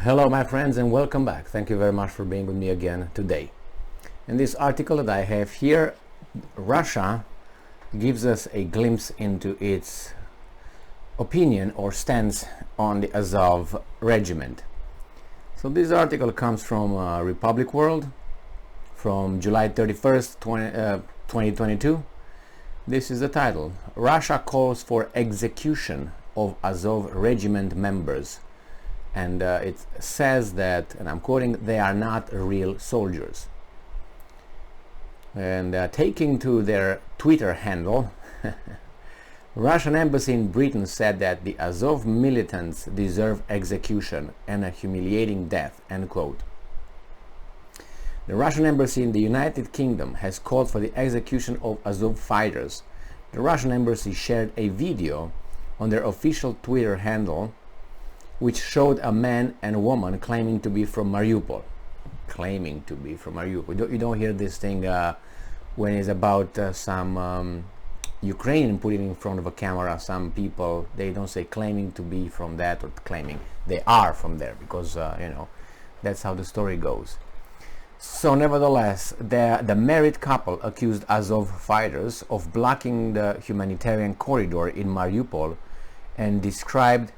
Hello my friends and welcome back. Thank you very much for being with me again today. In this article that I have here, Russia gives us a glimpse into its opinion or stance on the Azov Regiment. So this article comes from Republic World from July 31st, 2022. This is the title: Russia calls for execution of Azov Regiment members. And it says that, and I'm quoting, they are not real soldiers. And taking to their Twitter handle, Russian embassy in Britain said that the Azov militants deserve execution and a humiliating death, end quote. The Russian embassy in the United Kingdom has called for the execution of Azov fighters. The Russian embassy shared a video on their official Twitter handle which showed a man and a woman claiming to be from Mariupol. Claiming to be from Mariupol. You don't hear this thing when it's about some Ukrainian putting in front of a camera. Some people, they don't say claiming to be from that or claiming. They are from there because, that's how the story goes. So nevertheless, the married couple accused Azov fighters of blocking the humanitarian corridor in Mariupol and described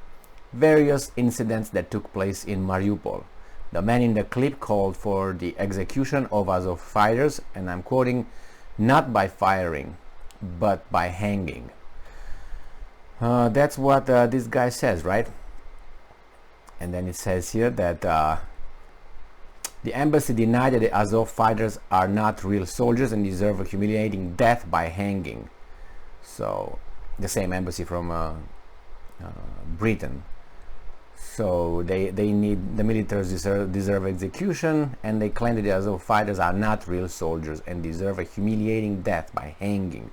various incidents that took place in Mariupol. The man in the clip called for the execution of Azov fighters, and I'm quoting, not by firing, but by hanging. That's what this guy says, right? And then it says here that the embassy denied that the Azov fighters are not real soldiers and deserve a humiliating death by hanging. So, the same embassy from Britain. So they need, the militaries deserve execution, and they claim that the Azov fighters are not real soldiers and deserve a humiliating death by hanging.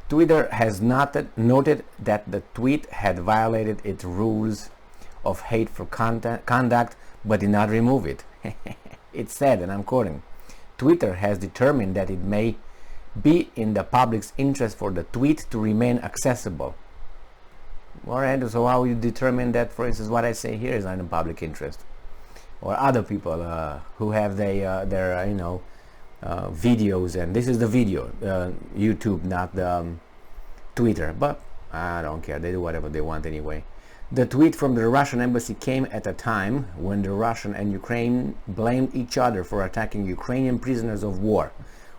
Twitter has noted that the tweet had violated its rules of hateful conduct, but did not remove it. It said, and I'm quoting, Twitter has determined that it may be in the public's interest for the tweet to remain accessible. Alright, so how you determine that, for instance, what I say here is not in public interest, or other people who have their videos, and this is the video, YouTube, not the Twitter, but I don't care, they do whatever they want anyway. The tweet from the Russian embassy came at a time when the Russian and Ukraine blamed each other for attacking Ukrainian prisoners of war.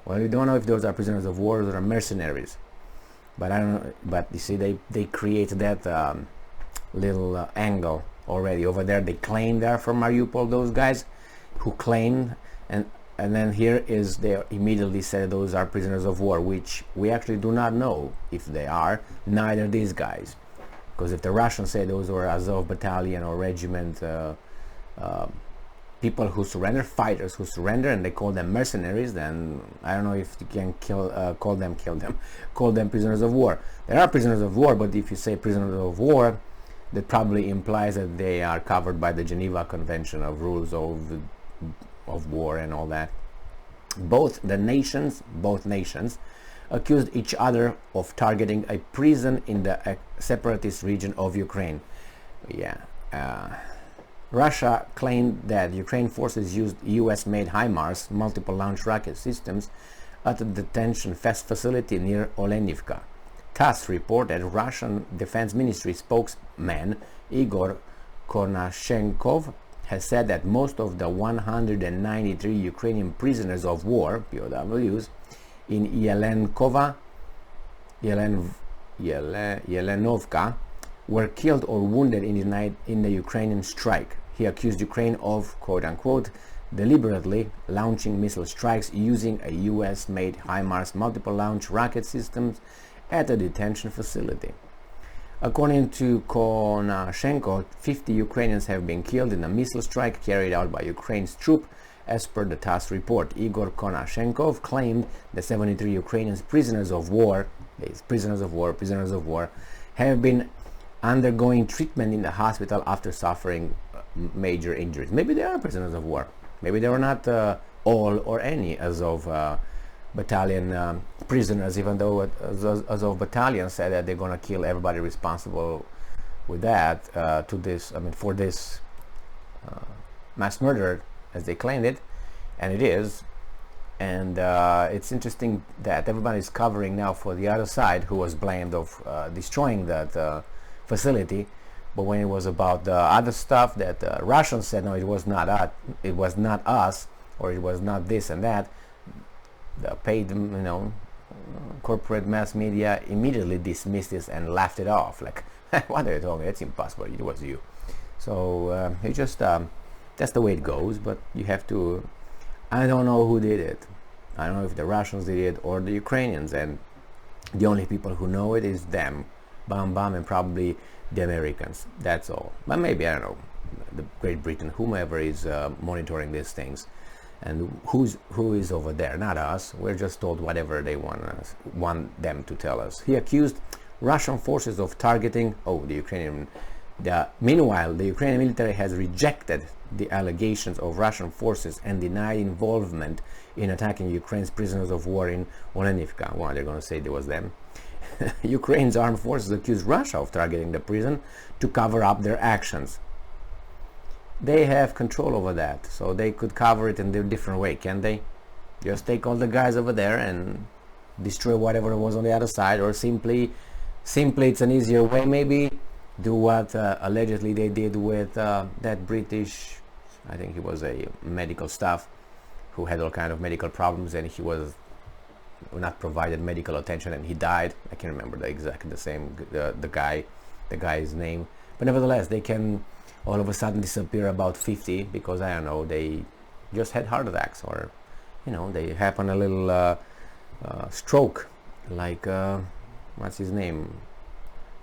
Well, we don't know if those are prisoners of war or mercenaries. But I don't know. But you see, they create that little angle already over there. They claim they're from Mariupol. Those guys who claim, and then here is they immediately said those are prisoners of war, which we actually do not know if they are. Neither these guys, because if the Russians say those were Azov battalion or regiment people who surrender, fighters who surrender, and they call them mercenaries, then I don't know if you can call them prisoners of war. They are prisoners of war, but if you say prisoners of war, that probably implies that they are covered by the Geneva Convention of Rules of War and all that. Both nations accused each other of targeting a prison in the separatist region of Ukraine. Russia claimed that Ukraine forces used US-made HIMARS multiple launch rocket systems at a detention facility near Olenivka. TASS reported Russian Defense Ministry spokesman Igor Konashenkov has said that most of the 193 Ukrainian prisoners of war, POWs, in Yelenovka were killed or wounded in the Ukrainian strike. He accused Ukraine of, quote-unquote, deliberately launching missile strikes using a US-made HIMARS multiple launch rocket systems at a detention facility. According to Konashenko, 50 Ukrainians have been killed in a missile strike carried out by Ukraine's troops, as per the TASS report. Igor Konashenkov claimed that 73 Ukrainian prisoners of war, have been undergoing treatment in the hospital after suffering major injuries. Maybe they are prisoners of war. Maybe they were not all or any Azov battalion prisoners, even though Azov battalion said that they're going to kill everybody responsible with that for this mass murder as they claimed it, and it is. And it's interesting that everybody's covering now for the other side, who was blamed of destroying that facility. But when it was about the other stuff that Russians said, no, it was not us, or it was not this and that, the paid, corporate mass media immediately dismissed this and laughed it off. Like, what are you talking? It's impossible. It was you. So it just that's the way it goes. But you have to. I don't know who did it. I don't know if the Russians did it or the Ukrainians, and the only people who know it is them, and probably the Americans. That's all. But maybe, I don't know, the Great Britain, whomever is monitoring these things, and who is over there, not us. We're just told whatever they want them to tell us. He accused Russian forces of targeting the Ukrainian. Meanwhile, the Ukrainian military has rejected the allegations of Russian forces and denied involvement in attacking Ukraine's prisoners of war in Olenivka. Well, they're going to say it was them. Ukraine's armed forces accused Russia of targeting the prison to cover up their actions. They have control over that, so they could cover it in a different way, can't they? Just take all the guys over there and destroy whatever was on the other side, or simply it's an easier way, maybe do what allegedly they did with that British, I think he was a medical staff who had all kind of medical problems, and he was not provided medical attention and he died. I can't remember the guy's name, but nevertheless they can all of a sudden disappear about 50 because, I don't know, they just had heart attacks, or they happen a little stroke, like what's his name,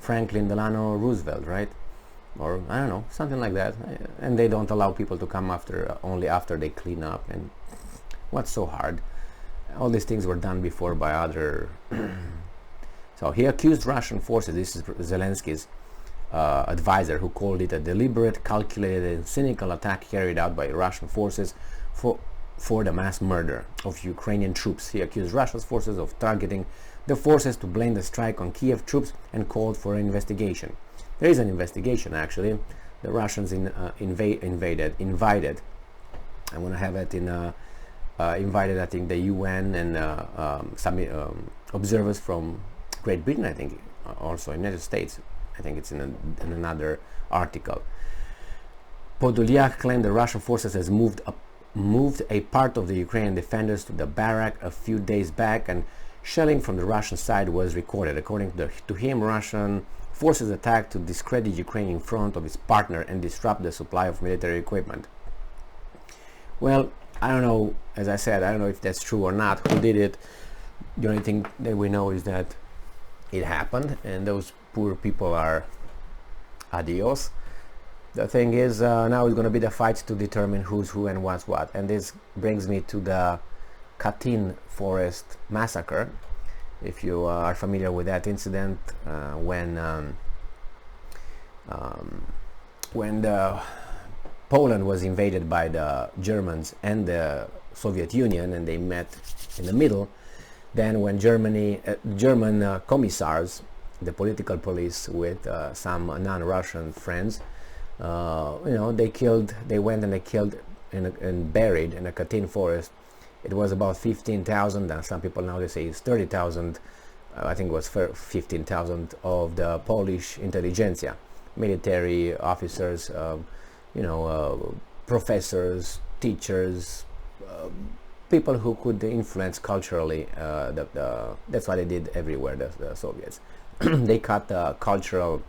Franklin Delano Roosevelt, right? Or I don't know, something like that. And they don't allow people to come only after they clean up. And what's so hard? All these things were done before by other. So he accused Russian forces. This is Zelensky's advisor, who called it a deliberate, calculated, and cynical attack carried out by Russian forces for the mass murder of Ukrainian troops. He accused Russia's forces of targeting the forces to blame the strike on Kiev troops and called for an investigation. There is an investigation, actually. The Russians invited. I'm going to have it invited, I think, the UN and some observers from Great Britain, I think, also United States. I think it's in another article. Podolyak claimed the Russian forces has moved a part of the Ukrainian defenders to the barrack a few days back, and shelling from the Russian side was recorded. According to him, Russian forces attacked to discredit Ukraine in front of its partner and disrupt the supply of military equipment. Well, I don't know, as I said, I don't know if that's true or not, who did it. The only thing that we know is that it happened, and those poor people are adios. The thing is, now it's going to be the fight to determine who's who and what's what. And this brings me to the Katyn forest massacre. If you are familiar with that incident, when Poland was invaded by the Germans and the Soviet Union, and they met in the middle, then when German commissars, the political police with some non-Russian friends, they went and they killed and buried in a Katyn forest. It was about 15,000, and some people now they say it's 30,000. I think it was 15,000 of the Polish intelligentsia, military officers, professors, teachers, people who could influence culturally. That's what they did everywhere, the Soviets. They cut the cultural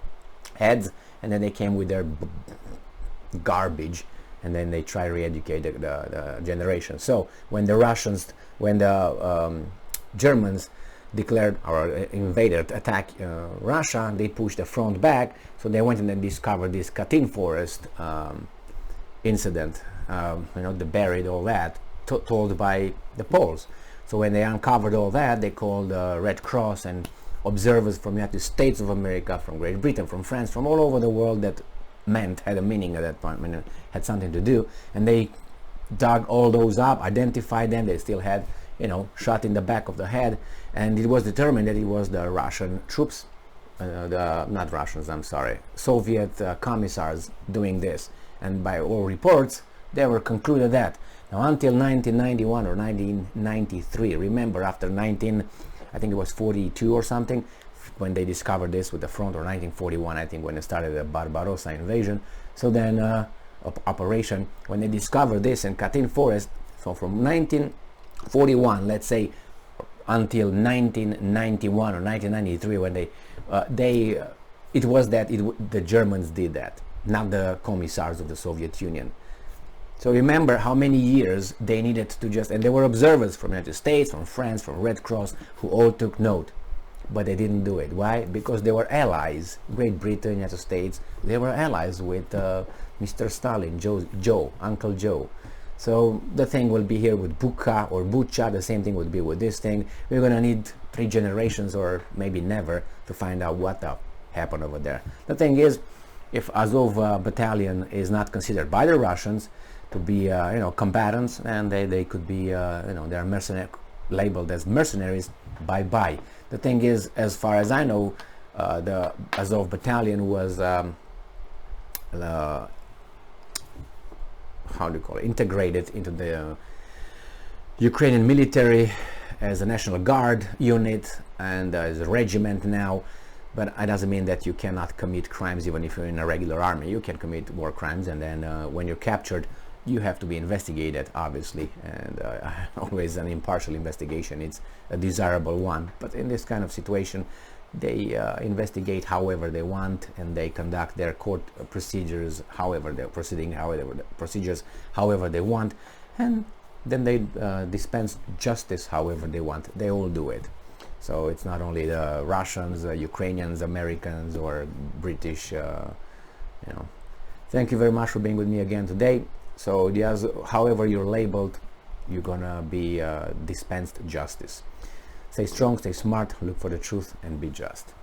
heads, and then they came with their garbage, and then they try to re-educate the generation. So when the Germans declared or invaded, attacked Russia, they pushed the front back. So they went and then discovered this Katyn forest incident. They buried all that, told by the Poles. So when they uncovered all that, they called the Red Cross and observers from the United States of America, from Great Britain, from France, from all over the world that had a meaning at that point, had something to do, and they dug all those up, identified them. They still had, shot in the back of the head, and it was determined that it was the Russian troops, Soviet commissars doing this. and by all reports they were concluded that now until 1991 or 1993, remember after I think it was 42 or something, when they discovered this with the front, or 1941 I think, when they started the Barbarossa invasion. So then operation, when they discovered this in Katyn forest, so from 1941 let's say until 1991 or 1993, when it was that the Germans did that, not the commissars of the Soviet Union. So remember how many years they needed to just, and there were observers from the United States, from France, from Red Cross, who all took note, but they didn't do it. Why? Because they were allies. Great Britain, United States, they were allies with Mr. Stalin, Uncle Joe. So the thing will be here with Bucha or Bucha, the same thing would be with this thing. We're gonna need 3 generations or maybe never to find out what happened over there. The thing is, if Azov battalion is not considered by the Russians to be combatants, and they could be they're labeled as mercenaries, bye-bye. The thing is, as far as I know, the Azov battalion was integrated into the Ukrainian military as a National Guard unit and as a regiment now. But it doesn't mean that you cannot commit crimes even if you're in a regular army. You can commit war crimes, and then when you're captured, you have to be investigated, obviously, and always an impartial investigation. It's a desirable one. But in this kind of situation, they investigate however they want, and they conduct their court procedures however they want, and then they dispense justice however they want. They all do it. So it's not only the Russians, Ukrainians, Americans, or British. Thank you very much for being with me again today. So however you're labeled, you're gonna be dispensed justice. Stay strong, stay smart, look for the truth, and be just.